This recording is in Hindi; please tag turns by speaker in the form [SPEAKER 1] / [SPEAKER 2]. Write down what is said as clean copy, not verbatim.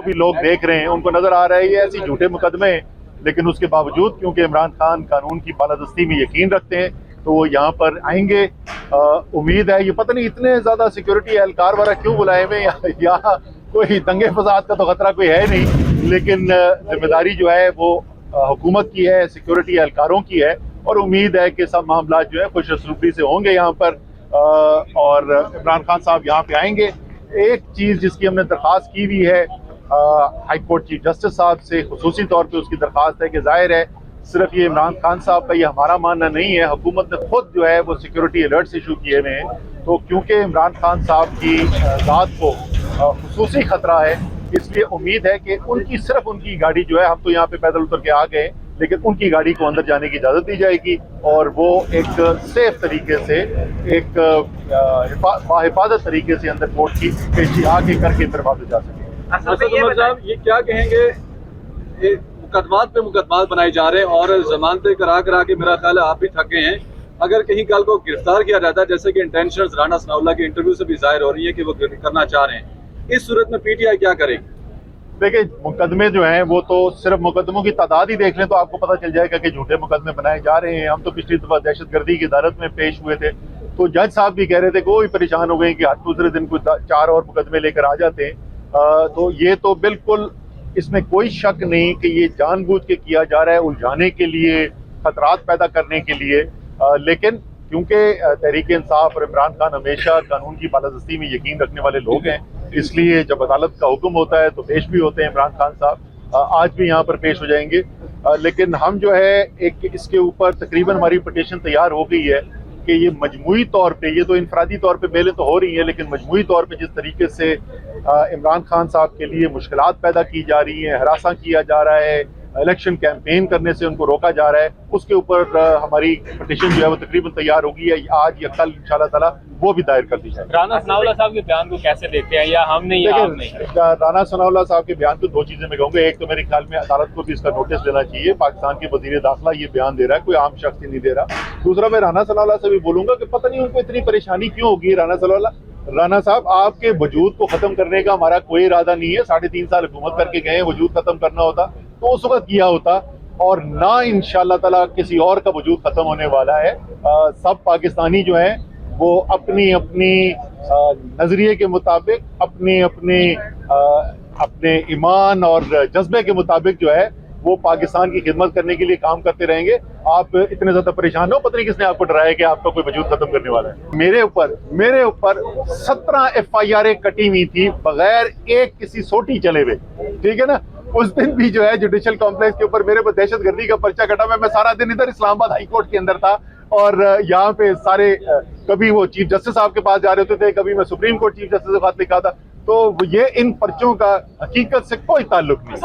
[SPEAKER 1] को भी लोग देख रहे हैं, उनको नजर आ रहा है ये ऐसे झूठे मुकदमे हैं, लेकिन उसके बावजूद क्योंकि इमरान खान कानून की बालादस्ती में यकीन रखते हैं तो वो यहाँ पर आएंगे। उम्मीद है, ये पता नहीं इतने ज्यादा सिक्योरिटी एहलकार वाला क्यों बुलाए हुए, यहाँ कोई दंगे फसाद का तो खतरा कोई है नहीं, लेकिन जिम्मेदारी जो है वो हुकूमत की है, सिक्योरिटी एहलकारों की है, और उम्मीद है कि सब मामला जो है खुश असलूबी से होंगे यहाँ पर। और इमरान खान साहब यहाँ पे आएंगे। एक चीज़ जिसकी हमने दरख्वास्त की हुई है हाई कोर्ट चीफ जस्टिस साहब से, खुसूसी तौर पे उसकी दरख्वास्त है कि जाहिर है सिर्फ ये इमरान खान साहब का ये हमारा मानना नहीं है, हुकूमत ने खुद जो है वो सिक्योरिटी अलर्ट्स इशू किए हुए हैं। तो क्योंकि इमरान खान साहब की ज़ात को खुसूसी खतरा है, इसलिए उम्मीद है कि सिर्फ उनकी गाड़ी जो है, हम तो यहाँ पे पैदल उतर के आ गए, लेकिन उनकी गाड़ी को अंदर जाने की इजाज़त दी जाएगी और वो एक सेफ तरीके से, एक बाहिफाजत तरीके से अंदर कोर्ट की पेशी आगे करके फिर वापस जा सके।
[SPEAKER 2] साहब ये क्या कहेंगे, मुकदमात पे मुकदमात बनाए जा रहे हैं और जमानतें करा के मेरा ख्याल है आप भी थक गए हैं। अगर कहीं कल को गिरफ्तार किया जाता है, जैसे कि इंटेंशंस राना सनाउल्लाह के इंटरव्यू से भी जाहिर हो रही है कि वो करना चाह रहे हैं, इस सूरत में पीटीआई क्या करेगी?
[SPEAKER 1] देखिए, मुकदमे जो हैं वो तो सिर्फ मुकदमों की तादाद ही देख लें तो आपको पता चल जाएगा कि झूठे मुकदमे बनाए जा रहे हैं। हम तो पिछली दफा दहशतगर्दी की अदालत में पेश हुए थे तो जज साहब भी कह रहे थे कि वो भी परेशान हो गए कि हर दूसरे दिन कुछ 4 और मुकदमे लेकर आ जाते हैं। तो ये तो बिल्कुल, इसमें कोई शक नहीं कि ये जानबूझ के किया जा रहा है, उलझाने के लिए, खतरात पैदा करने के लिए। लेकिन क्योंकि तहरीक इंसाफ और इमरान खान हमेशा कानून की बालादस्ती में यकीन रखने वाले लोग हैं, इसलिए जब अदालत का हुक्म होता है तो पेश भी होते हैं इमरान खान साहब। आज भी यहाँ पर पेश हो जाएंगे। लेकिन हम जो है एक इसके ऊपर तकरीबन हमारी पिटीशन तैयार हो गई है कि ये मजमूई तौर पे, ये तो इनफरादी तौर पे बेलें तो हो रही हैं, लेकिन मजमूई तौर पे जिस तरीके से इमरान खान साहब के लिए मुश्किलात पैदा की जा रही हैं, हरासा किया जा रहा है, इलेक्शन कैंपेन करने से उनको रोका जा रहा है, उसके ऊपर हमारी पिटीशन जो है वो तकरीबन तैयार होगी है। आज या कल इंशाल्लाह ताला वो भी दायर कर दी जाएगी।
[SPEAKER 3] राना सनाउल्लाह साहब के बयान को कैसे देखते हैं, या हम नहीं, आप नहीं?
[SPEAKER 1] राना सनाउल्लाह साहब के बयान को दो चीजें मैं कहूँगा। एक तो मेरे ख्याल में अदालत को भी इसका नोटिस लेना चाहिए, पाकिस्तान के वजीर दाखिला ये बयान दे रहा है, कोई आम शख्स ही नहीं दे रहा। दूसरा, मैं राना सनाउल्लाह से भी बोलूंगा कि पता नहीं उनको इतनी परेशानी क्यों होगी। राना साहब, आपके वजूद को खत्म करने का हमारा कोई इरादा नहीं है। 3.5 साल हुकूमत करके गए, वजूद खत्म करना होता तो उस वक्त किया होता, और ना इंशाल्लाह ताला किसी और का वजूद खत्म होने वाला है। सब पाकिस्तानी जो हैं वो अपनी अपनी नजरिए के मुताबिक, अपने ईमान और जज्बे के मुताबिक जो है वो पाकिस्तान की खिदमत करने के लिए काम करते रहेंगे। आप इतने ज्यादा परेशान हो, पता नहीं किसने आपको डराया कि आपका कोई वजूद खत्म करने वाला है। मेरे ऊपर 17 FIR कटी हुई थी बगैर एक किसी सोटी चले हुए, ठीक है ना। उस दिन भी जो है जुडिशल कॉम्प्लेक्स के ऊपर मेरे पर दहशतगर्दी का पर्चा कटा। मैं सारा दिन इधर इस्लामाबाद हाई कोर्ट के अंदर था और यहाँ पे सारे, कभी वो चीफ जस्टिस साहब के पास जा रहे होते थे, कभी मैं सुप्रीम कोर्ट चीफ जस्टिस से बात लिखा था। तो ये इन पर्चों का हकीकत से कोई ताल्लुक नहीं।